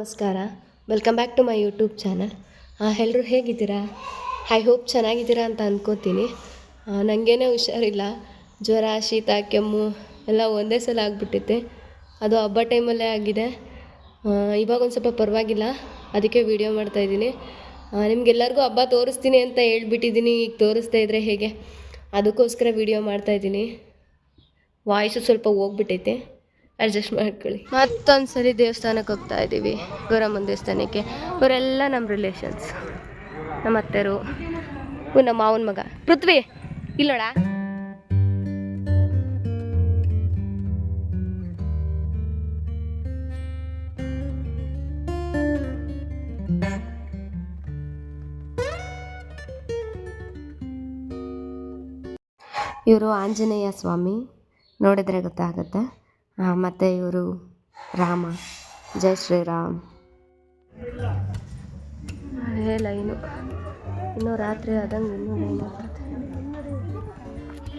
ನಮಸ್ಕಾರ, welcome back to my YouTube channel. ಎಲ್ಲರೂ ಹೇಗಿದ್ದೀರಾ? ಐ ಹೋಪ್ ಚೆನ್ನಾಗಿದ್ದೀರಾ ಅಂತ ಅಂದ್ಕೋತೀನಿ. ನನಗೇನೇ ಹುಷಾರಿಲ್ಲ, ಜ್ವರ, ಶೀತ, ಕೆಮ್ಮು ಎಲ್ಲ ಒಂದೇ ಸಲ ಆಗಿಬಿಟ್ಟಿದೆ. ಅದು ಹಬ್ಬ ಟೈಮಲ್ಲೇ ಆಗಿದೆ. ಇವಾಗ ಒಂದು ಸ್ವಲ್ಪ ಪರವಾಗಿಲ್ಲ, ಅದಕ್ಕೆ ವಿಡಿಯೋ ಮಾಡ್ತಾಯಿದ್ದೀನಿ. ನಿಮಗೆಲ್ಲರಿಗೂ ಹಬ್ಬ ತೋರಿಸ್ತೀನಿ ಅಂತ ಹೇಳ್ಬಿಟ್ಟಿದ್ದೀನಿ. ಈಗ ತೋರಿಸ್ತಾ ಇದ್ದರೆ ಹೇಗೆ, ಅದಕ್ಕೋಸ್ಕರ ವಿಡಿಯೋ ಮಾಡ್ತಾಯಿದ್ದೀನಿ. ವಾಯ್ಸು ಸ್ವಲ್ಪ ಹೋಗ್ಬಿಟ್ಟೈತೆ, ಅಡ್ಜಸ್ಟ್ ಮಾಡ್ಕೊಳ್ಳಿ. ಮತ್ತೊಂದು ಸರಿ ದೇವಸ್ಥಾನಕ್ಕೆ ಹೋಗ್ತಾ ಇದ್ದೀವಿ, ಗೌರಮ್ಮನ ದೇವಸ್ಥಾನಕ್ಕೆ. ಇವರೆಲ್ಲ ನಮ್ಮ ರಿಲೇಷನ್ಸ್, ನಮ್ಮ ಅತ್ತೆರು, ನಮ್ಮ ಮಾವನ ಮಗ ಪೃಥ್ವಿ. ಇಲ್ಲೋಡ, ಇವರು ಆಂಜನೇಯ ಸ್ವಾಮಿ, ನೋಡಿದರೆ ಗೊತ್ತಾಗುತ್ತೆ. ಮತ್ತು ಇವರು ರಾಮ, ಜೈ ಶ್ರೀರಾಮ್. ಅದೇ ಲೈನು, ಇನ್ನೂ ರಾತ್ರಿ ಆದಂಗೆ ಇನ್ನೂ ಲೈನ್ ಆಗ್ತದೆ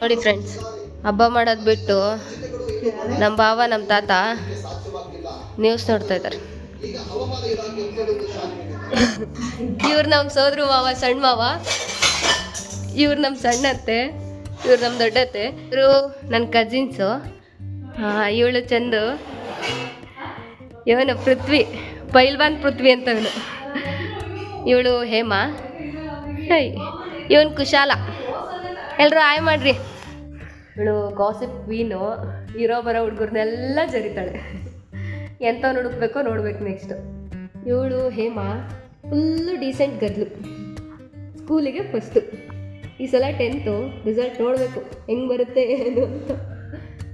ನೋಡಿ ಫ್ರೆಂಡ್ಸ್. ಹಬ್ಬ ಮಾಡೋದು ಬಿಟ್ಟು ನಮ್ಮ ಭಾವ, ನಮ್ಮ ತಾತ ನ್ಯೂಸ್ ನೋಡ್ತಾ ಇದ್ದಾರೆ. ಇವ್ರು ನಮ್ಮ ಸೋದ್ರ ಮಾವ, ಸಣ್ಣ ಮಾವ. ಇವ್ರು ನಮ್ಮ ಸಣ್ಣತ್ತೆ, ಇವ್ರು ನಮ್ಮ ದೊಡ್ಡತ್ತೆ. ಇವರು ನನ್ನ ಕಜಿನ್ಸು. ಇವಳು ಚಂದು, ಇವನು ಪೃಥ್ವಿ, ಪೈಲ್ವಾನ್ ಪೃಥ್ವಿ ಅಂತವನು. ಇವಳು ಹೇಮಾ, ಇವನು ಕುಶಾಲ. ಎಲ್ಲರೂ ಆಯ್ ಮಾಡ್ರಿ. ಇವಳು ಗಾಸಿಪ್ ಕ್ವೀನು, ಇರೋ ಬರೋ ಹುಡುಗರನ್ನೆಲ್ಲ ಜರಿತಾಳೆ. ಎಂಥವ್ನು ಹುಡುಕ್ಬೇಕೋ ನೋಡ್ಬೇಕು ನೆಕ್ಸ್ಟು. ಇವಳು ಹೇಮಾ, ಫುಲ್ಲು ಡೀಸೆಂಟ್ ಗರ್ಲು, ಸ್ಕೂಲಿಗೆ ಫಸ್ಟು. ಈ ಸಲ 10th ರಿಸಲ್ಟ್ ನೋಡಬೇಕು ಹೆಂಗೆ ಬರುತ್ತೆ ಏನು ಅಂತ.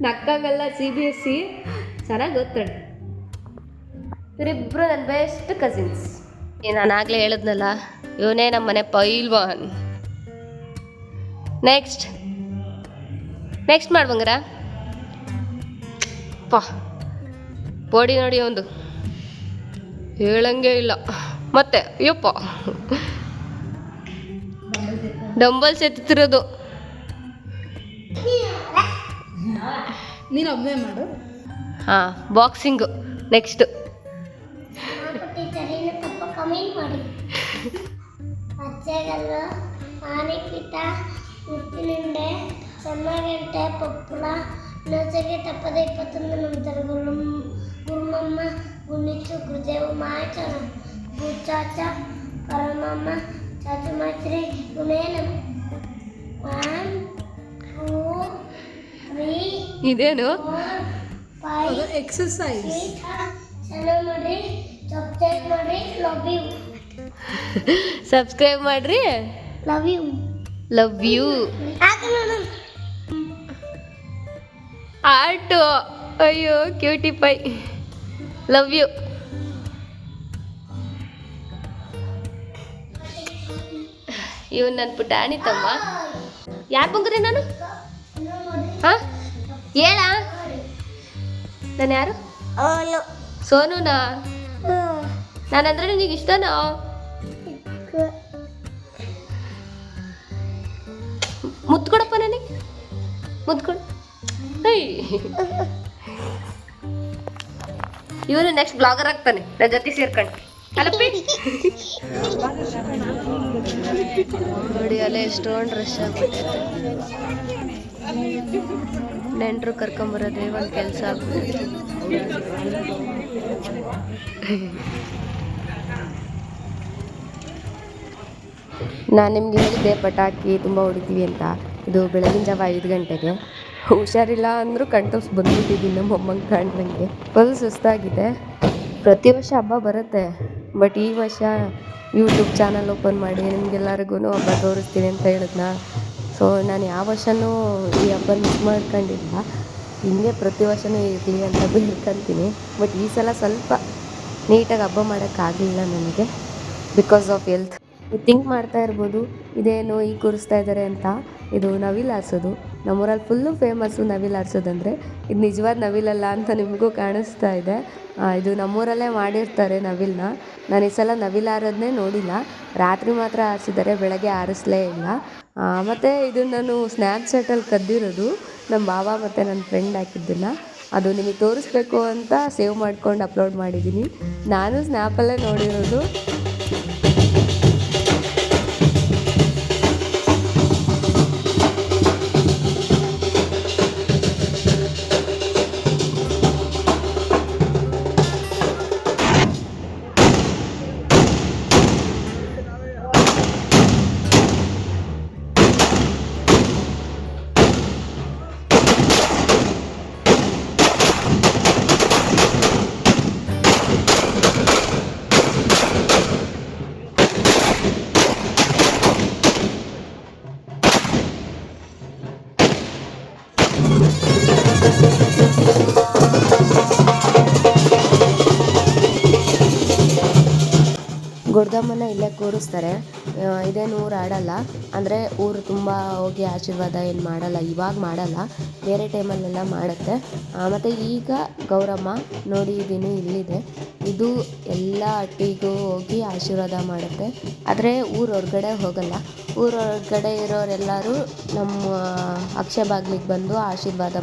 ನಕ್ಕಾಗಲ್ಲ, CBSE ಚೆನ್ನಾಗಿ ಓದ್ತಾಳೆ. ಇವರಿಬ್ಬರು ನನ್ನ ಬೆಸ್ಟ್ ಕಸಿನ್ಸ್. ನಾನು ಆಗಲೇ ಹೇಳಿದ್ನಲ್ಲ, ಇವನೇ ನಮ್ಮ ಮನೆ ಪೈಲ್ವಾನ್. ನೆಕ್ಸ್ಟ್ ಮಾಡ್ಬಂಗಾರ ಪಾ, ಬಾಡಿ ನೋಡಿ ಒಂದು ಹೇಳಂಗೆ ಇಲ್ಲ. ಮತ್ತೆ ಅಯ್ಯಪ್ಪ, ಡಂಬಲ್ಸ್ ಎತ್ತಿರೋದು. ನೀನು ಒಬ್ಬನೇ ಮಾಡು. Boxing next. ಕಮೆಂಟ್ ಮಾಡಿ. ಅಜ್ಜಗಲ್ಲ, ಆನೆಪೀಠ, ಮುತ್ತಿನುಂಡೆ, ಸಣ್ಣಗಂಟೆ, ಪಪ್ಪಳ, ನೊಸಗೆ ತಪ್ಪದ 21 ನಂತರ ಗುರುಮಮ್ಮ, ಗುಣಿಚು, ಗುರುದೇವ, ಮಾಯಚನ, ಗುಚಾಚ, ಪರಮಮ್ಮ, ಚಾಚು ಮಾತ್ರಿ, ಗುಣೇನಂ. 1 2 3 ಇದೇನು 4 5 ಎಕ್ಸರ್ಸೈಸ್. ಚೆನ್ನಾಗಿ ಮಾಡಿ, ಸಬ್ಸ್ಕ್ರೈಬ್ ಮಾಡಿ. Love you. ಸಬ್ಸ್ಕ್ರೈಬ್ ಮಾಡ್ರಿ. Love you. Love you. ಆರ್ಟು, ಅಯ್ಯೋ ಕ್ಯೂಟಿ ಪೈ. Love you. ಇವ್ ನನ್ನ ಪುಟಾಣಿ ತಮ್ಮ. ಯಾರು ಬಂಗ್ರಿ ನಾನು? ಹೇಳ, ನಾನು ಯಾರು? ಸೋನುನಾ? ನಾನಂದ್ರೆ ನಿನಗೆ ಇಷ್ಟನಾ? ಮುತ್ಕೊಡಪ್ಪ ನನಗೆ, ಮುತ್ಕೊಡು. ಇವನು ನೆಕ್ಸ್ಟ್ ಬ್ಲಾಗರ್ ಆಗ್ತಾನೆ ನನ್ನ ಜೊತೆ ಸೇರ್ಕೊಂಡು. ಅಲ್ಲಪ್ಪಿ ನೋಡಿ, ಅಲ್ಲೇ ಎಷ್ಟೊಂದು ರಶ್ ಆಗ್ಬಿಟ್ಟೈತೆ. ನೆಂಟರು ಕರ್ಕೊಂಬರೋದೇ ಒಂದು ಕೆಲಸ ಆಗ್ಬಿಟ್ಟೈತೆ. ನಾನು ನಿಮ್ಗೆ ಹೇಳಿದ್ದೆ ಪಟಾಕಿ ತುಂಬ ಹೊಡಿತೀವಿ ಅಂತ. ಇದು ಬೆಳಗಿನ ಜಾವ 5 ಗಂಟೆಗೆ. ಹುಷಾರಿಲ್ಲ ಅಂದರೂ ಕಣ್ತಪ್ಸ್ ಬಂದ್ಬಿಟ್ಟಿದ್ದೀನಿ ನಮ್ಮ ಅಮ್ಮಂಗೆ ಕಾಣ್ದಂಗೆ. ಫುಲ್ ಸುಸ್ತಾಗಿದೆ. ಪ್ರತಿ ವರ್ಷ ಹಬ್ಬ ಬರುತ್ತೆ, ಬಟ್ ಈ ವರ್ಷ ಯೂಟ್ಯೂಬ್ ಚಾನಲ್ ಓಪನ್ ಮಾಡಿ ನಿಮಗೆಲ್ಲರಿಗೂ ಹಬ್ಬ ತೋರಿಸ್ತೀನಿ ಅಂತ ಹೇಳಿದ್ನ. ಸೊ ನಾನು ಯಾವ ವರ್ಷವೂ ಈ ಹಬ್ಬ ಮಿಸ್ ಮಾಡ್ಕೊಂಡಿಲ್ಲ. ಹಿಂಗೆ ಪ್ರತಿ ವರ್ಷವೂ ಇರಲಿ ಅಂತ ಬೇಡ್ಕೊತೀನಿ. ಬಟ್ ಈ ಸಲ ಸ್ವಲ್ಪ ನೀಟಾಗಿ ಹಬ್ಬ ಮಾಡೋಕ್ಕಾಗಲಿಲ್ಲ ನನಗೆ, ಬಿಕಾಸ್ ಆಫ್ ಹೆಲ್ತ್. ಥಿಂಕ್ ಮಾಡ್ತಾ ಇರ್ಬೋದು, ಇದೇನು ಈಗ ಕೂರಿಸ್ತಾ ಇದ್ದಾರೆ ಅಂತ. ಇದು ನವಿಲು ಹಾರಿಸೋದು. ನಮ್ಮೂರಲ್ಲಿ ಫುಲ್ಲು ಫೇಮಸ್ಸು ನವಿಲು ಹಾರಿಸೋದಂದರೆ. ಇದು ನಿಜವಾದ ನವಿಲಲ್ಲ ಅಂತ ನಿಮಗೂ ಕಾಣಿಸ್ತಾ ಇದೆ. ಇದು ನಮ್ಮೂರಲ್ಲೇ ಮಾಡಿರ್ತಾರೆ ನವಿಲನ್ನ. ನಾನು ಈ ಸಲ ನವಿಲು ಹಾರೋದನ್ನೇ ನೋಡಿಲ್ಲ. ರಾತ್ರಿ ಮಾತ್ರ ಹಾರಿಸಿದ್ದಾರೆ, ಬೆಳಗ್ಗೆ ಹಾರಿಸ್ಲೇ ಇಲ್ಲ. ಮತ್ತು ಇದು ನಾನು ಸ್ನ್ಯಾಪ್ಚಾಟಲ್ಲಿ ಕದ್ದಿರೋದು, ನಮ್ಮ ಭಾವ ಮತ್ತು ನನ್ನ ಫ್ರೆಂಡ್ ಹಾಕಿದ್ದನ್ನು. ಅದು ನಿಮಗೆ ತೋರಿಸ್ಬೇಕು ಅಂತ ಸೇವ್ ಮಾಡ್ಕೊಂಡು ಅಪ್ಲೋಡ್ ಮಾಡಿದ್ದೀನಿ. ನಾನು ಸ್ನ್ಯಾಪಲ್ಲೇ ನೋಡಿರೋದು. ಗೊಡ್ದಮ್ಮನ ಇಲ್ಲೇ ಕೂರಿಸ್ತಾರೆ. ಇದೇನು ಊರು ಆಡಲ್ಲ, ಅಂದರೆ ಊರು ತುಂಬ ಹೋಗಿ ಆಶೀರ್ವಾದ ಏನು ಮಾಡಲ್ಲ, ಇವಾಗ ಮಾಡಲ್ಲ, ಬೇರೆ ಟೈಮಲ್ಲೆಲ್ಲ ಮಾಡುತ್ತೆ. ಮತ್ತು ಈಗ ಗೌರಮ್ಮ ನೋಡಿ ಇದನ್ನು ಇಲ್ಲಿದೆ. ಇದು ಎಲ್ಲ ಹಟ್ಟಿಗೂ ಹೋಗಿ ಆಶೀರ್ವಾದ ಮಾಡುತ್ತೆ. ಆದರೆ ಊರ ಹೊರ್ಗಡೆ ಹೋಗಲ್ಲ. ಊರ ಹೊರ್ಗಡೆ ಇರೋರೆಲ್ಲರೂ ನಮ್ಮ ಅಕ್ಷಯ ಬಾಗಿಲಿಗೆ ಬಂದು ಆಶೀರ್ವಾದ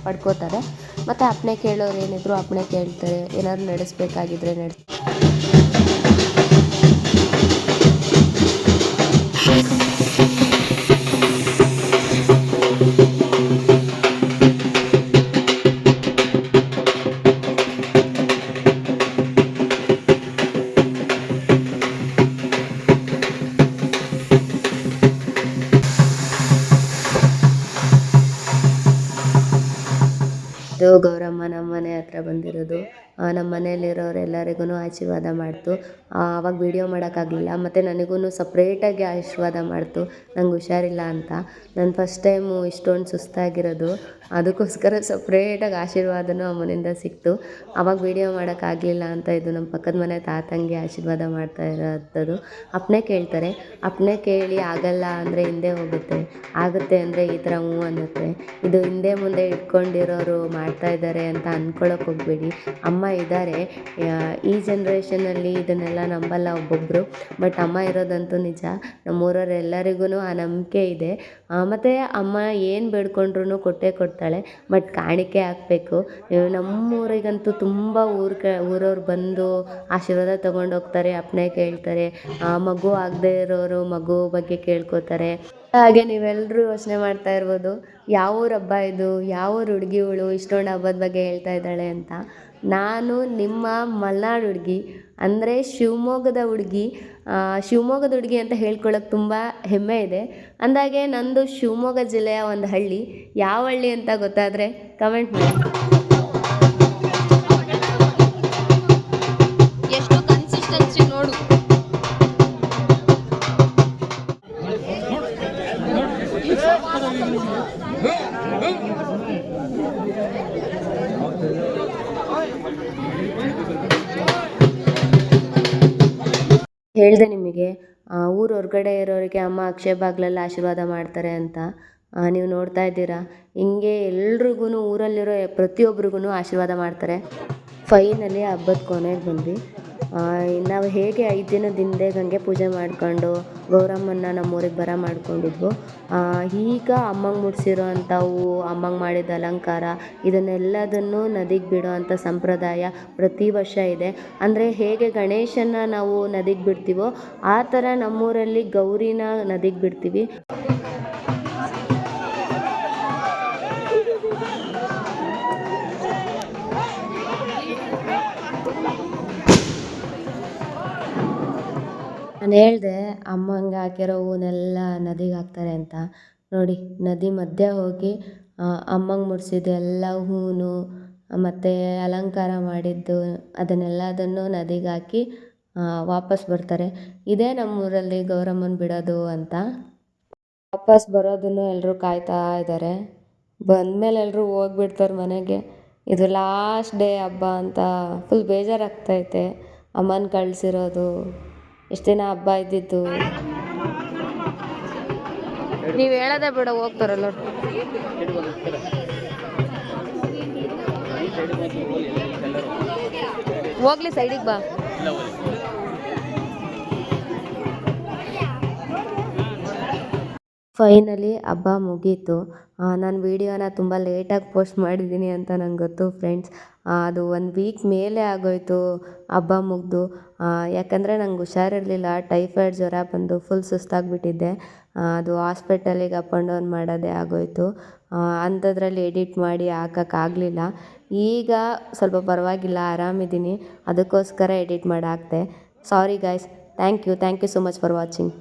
ಪಡ್ಕೋತಾರೆ. ಮತ್ತು ಅಪ್ಪಣೆ ಕೇಳೋರು ಏನಿದ್ರು ಅಪ್ಪಣೆ ಕೇಳ್ತಾರೆ, ಏನಾದ್ರು ನಡೆಸ್ಬೇಕಾಗಿದ್ರೆ ಇದು ಗೌರಮ್ಮ ನಮ್ಮ ಮನೆ ಹತ್ರ ಬಂದಿರೋದು. ನಮ್ಮ ಮನೆಯಲ್ಲಿರೋರೆಲ್ಲರಿಗೂ ಆಶೀರ್ವಾದ ಮಾಡ್ತು. ಆವಾಗ ವೀಡಿಯೋ ಮಾಡೋಕ್ಕಾಗಲಿಲ್ಲ, ಮತ್ತು ನನಗೂ ಸಪ್ರೇಟಾಗಿ ಆಶೀರ್ವಾದ ಮಾಡ್ತು, ನಂಗೆ ಹುಷಾರಿಲ್ಲ ಅಂತ. ನಾನು ಫಸ್ಟ್ ಟೈಮು ಇಷ್ಟೊಂದು ಸುಸ್ತಾಗಿರೋದು, ಅದಕ್ಕೋಸ್ಕರ ಸಪ್ರೇಟಾಗಿ ಆಶೀರ್ವಾದನೂ ಅಮ್ಮನಿಂದ ಸಿಕ್ತು. ಆವಾಗ ವೀಡಿಯೋ ಮಾಡೋಕ್ಕಾಗಲಿಲ್ಲ ಅಂತ ಇದು ನಮ್ಮ ಪಕ್ಕದ ಮನೆ ತಾತಂಗೆ ಆಶೀರ್ವಾದ ಮಾಡ್ತಾ ಇರೋಂಥದ್ದು. ಅಪ್ಪಣೆ ಕೇಳ್ತಾರೆ, ಅಪ್ಪಣೆ ಕೇಳಿ ಆಗಲ್ಲ ಅಂದರೆ ಹಿಂದೆ ಹೋಗುತ್ತೆ, ಆಗುತ್ತೆ ಅಂದರೆ ಈ ಥರ ಹ್ಞೂ ಅನ್ನುತ್ತೆ. ಇದು ಹಿಂದೆ ಮುಂದೆ ಇಟ್ಕೊಂಡಿರೋರು ಮಾಡ್ತಾಯಿದ್ದಾರೆ ಅಂತ ಅಂದ್ಕೊಳ್ಳೋಕೆ ಹೋಗಬೇಡಿ. ಅಮ್ಮ ಇದ್ದಾರೆ. ಈ ಜನ್ರೇಷನಲ್ಲಿ ಇದನ್ನೆಲ್ಲ ನಂಬಲ್ಲ ಒಬ್ಬೊಬ್ಬರು, ಬಟ್ ಅಮ್ಮ ಇರೋದಂತೂ ನಿಜ. ನಮ್ಮೂರವರೆಲ್ಲರಿಗೂ ಆ ನಂಬಿಕೆ ಇದೆ. ಮತ್ತು ಅಮ್ಮ ಏನು ಬೇಡ್ಕೊಂಡ್ರೂ ಕೊಟ್ಟೇ ಕೊಡ್ತಾಳೆ, ಬಟ್ ಕಾಣಿಕೆ ಹಾಕಬೇಕು. ನಮ್ಮೂರಿಗಂತೂ ತುಂಬ ಊರವ್ರು ಬಂದು ಆಶೀರ್ವಾದ ತೊಗೊಂಡು ಹೋಗ್ತಾರೆ, ಅಪ್ಪಣೆ ಕೇಳ್ತಾರೆ. ಮಗು ಆಗದೆ ಇರೋರು ಮಗು ಬಗ್ಗೆ ಕೇಳ್ಕೊತಾರೆ. ಹಾಗೆ ನೀವೆಲ್ಲರೂ ಯೋಚನೆ ಮಾಡ್ತಾ ಇರ್ಬೋದು, ಯಾವ ಊರ ಹಬ್ಬ ಇದು, ಯಾವ ಊರು ಹುಡುಗಿ ಇವಳು ಇಷ್ಟೊಂದು ಹಬ್ಬದ ಬಗ್ಗೆ ಹೇಳ್ತಾ ಇದ್ದಾಳೆ ಅಂತ. ನಾನು ನಿಮ್ಮ ಮಲೆನಾಡು ಹುಡುಗಿ, ಅಂದರೆ ಶಿವಮೊಗ್ಗದ ಹುಡುಗಿ. ಶಿವಮೊಗ್ಗದ ಹುಡುಗಿ ಅಂತ ಹೇಳ್ಕೊಳ್ಳೋಕೆ ತುಂಬ ಹೆಮ್ಮೆ ಇದೆ. ಅಂದಾಗೆ ನಂದು ಶಿವಮೊಗ್ಗ ಜಿಲ್ಲೆಯ ಒಂದು ಹಳ್ಳಿ. ಯಾವ ಹಳ್ಳಿ ಅಂತ ಗೊತ್ತಾದರೆ ಕಮೆಂಟ್ ಮಾಡಿ. ಎಷ್ಟು ಕನ್ಸಿಸ್ಟೆನ್ಸಿ ನೋಡು. ಹೇಳಿದೆ ನಿಮಗೆ, ಊರು ಹೊರ್ಗಡೆ ಇರೋರಿಗೆ ಅಮ್ಮ ಅಕ್ಷಯ ಬಾಗಿಲಲ್ಲಿ ಆಶೀರ್ವಾದ ಮಾಡ್ತಾರೆ ಅಂತ. ನೀವು ನೋಡ್ತಾ ಇದ್ದೀರಾ, ಹಿಂಗೆ ಎಲ್ರಿಗೂ ಊರಲ್ಲಿರೋ ಪ್ರತಿಯೊಬ್ರಿಗೂ ಆಶೀರ್ವಾದ ಮಾಡ್ತಾರೆ. ಫೈನಲಿ ಹಬ್ಬದ ಕೊನೆಗೆ ಬಂದ್ವಿ. ನಾವು ಹೇಗೆ 5 ದಿನದ ಹಿಂದೆ ಗಂಗೆ ಪೂಜೆ ಮಾಡ್ಕೊಂಡು ಗೌರಮ್ಮನ ನಮ್ಮೂರಿಗೆ ಬರ ಮಾಡ್ಕೊಂಡಿದ್ವು, ಈಗ ಅಮ್ಮಂಗೆ ಮುಡಿಸಿರೋ ಅಂಥವು, ಅಮ್ಮಂಗೆ ಮಾಡಿದ ಅಲಂಕಾರ, ಇದನ್ನೆಲ್ಲದನ್ನು ನದಿಗೆ ಬಿಡೋ ಅಂಥ ಸಂಪ್ರದಾಯ ಪ್ರತಿ ವರ್ಷ ಇದೆ. ಅಂದರೆ ಹೇಗೆ ಗಣೇಶನ ನಾವು ನದಿಗೆ ಬಿಡ್ತೀವೋ ಆ ಥರ ನಮ್ಮೂರಲ್ಲಿ ಗೌರಿನ ನದಿಗೆ ಬಿಡ್ತೀವಿ. ನಾನು ಹೇಳಿದೆ ಅಮ್ಮಂಗೆ ಹಾಕಿರೋ ಹೂವನ್ನೆಲ್ಲ ನದಿಗೆ ಹಾಕ್ತಾರೆ ಅಂತ. ನೋಡಿ, ನದಿ ಮಧ್ಯೆ ಹೋಗಿ ಅಮ್ಮಂಗೆ ಮುಡಿಸಿದ ಎಲ್ಲ ಹೂವು ಮತ್ತು ಅಲಂಕಾರ ಮಾಡಿದ್ದು ಅದನ್ನೆಲ್ಲದನ್ನು ನದಿಗೆ ಹಾಕಿ ವಾಪಸ್ ಬರ್ತಾರೆ. ಇದೇ ನಮ್ಮೂರಲ್ಲಿ ಗೌರಮ್ಮನ ಬಿಡೋದು ಅಂತ. ವಾಪಸ್ ಬರೋದನ್ನು ಎಲ್ಲರೂ ಕಾಯ್ತಾ ಇದ್ದಾರೆ. ಬಂದಮೇಲೆ ಎಲ್ಲರೂ ಹೋಗ್ಬಿಡ್ತಾರೆ ಮನೆಗೆ. ಇದು ಲಾಸ್ಟ್ ಡೇ ಹಬ್ಬ ಅಂತ ಫುಲ್ ಬೇಜಾರಾಗ್ತೈತೆ. ಅಮ್ಮನ ಕಳಿಸಿರೋದು, ಎಷ್ಟು ದಿನ ಹಬ್ಬ ಇದ್ದಿದ್ದು. ನೀವು ಹೇಳೋದೇ ಬೇಡ, ಹೋಗ್ತಾರಲ್ಲ ಹೋಗ್ಲಿ, ಸೈಡಿಗೆ ಬಾ. ಫೈನಲಿ ಹಬ್ಬ ಮುಗೀತು. ನಾನು ವೀಡಿಯೋನ ತುಂಬ ಲೇಟಾಗಿ ಪೋಸ್ಟ್ ಮಾಡಿದ್ದೀನಿ ಅಂತ ನಂಗೆ ಗೊತ್ತು ಫ್ರೆಂಡ್ಸ್. ಅದು 1 ವೀಕ್ ಮೇಲೆ ಆಗೋಯಿತು ಹಬ್ಬ ಮುಗಿದು. ಯಾಕಂದರೆ ನಂಗೆ ಹುಷಾರಿರಲಿಲ್ಲ, ಟೈಫಾಯ್ಡ್ ಜ್ವರ ಬಂದು ಫುಲ್ ಸುಸ್ತಾಗಿಬಿಟ್ಟಿದ್ದೆ. ಅದು ಹಾಸ್ಪಿಟಲಿಗೆ ಅಪ್ ಆ್ಯಂಡ್ ಡೌನ್ ಮಾಡೋದೇ ಆಗೋಯಿತು. ಅಂಥದ್ರಲ್ಲಿ ಎಡಿಟ್ ಮಾಡಿ ಹಾಕೋಕ್ಕಾಗಲಿಲ್ಲ. ಈಗ ಸ್ವಲ್ಪ ಪರವಾಗಿಲ್ಲ, ಆರಾಮಿದ್ದೀನಿ. ಅದಕ್ಕೋಸ್ಕರ ಎಡಿಟ್ ಮಾಡಿ ಹಾಕಿದೆ. Sorry guys. Thank you so much for watching.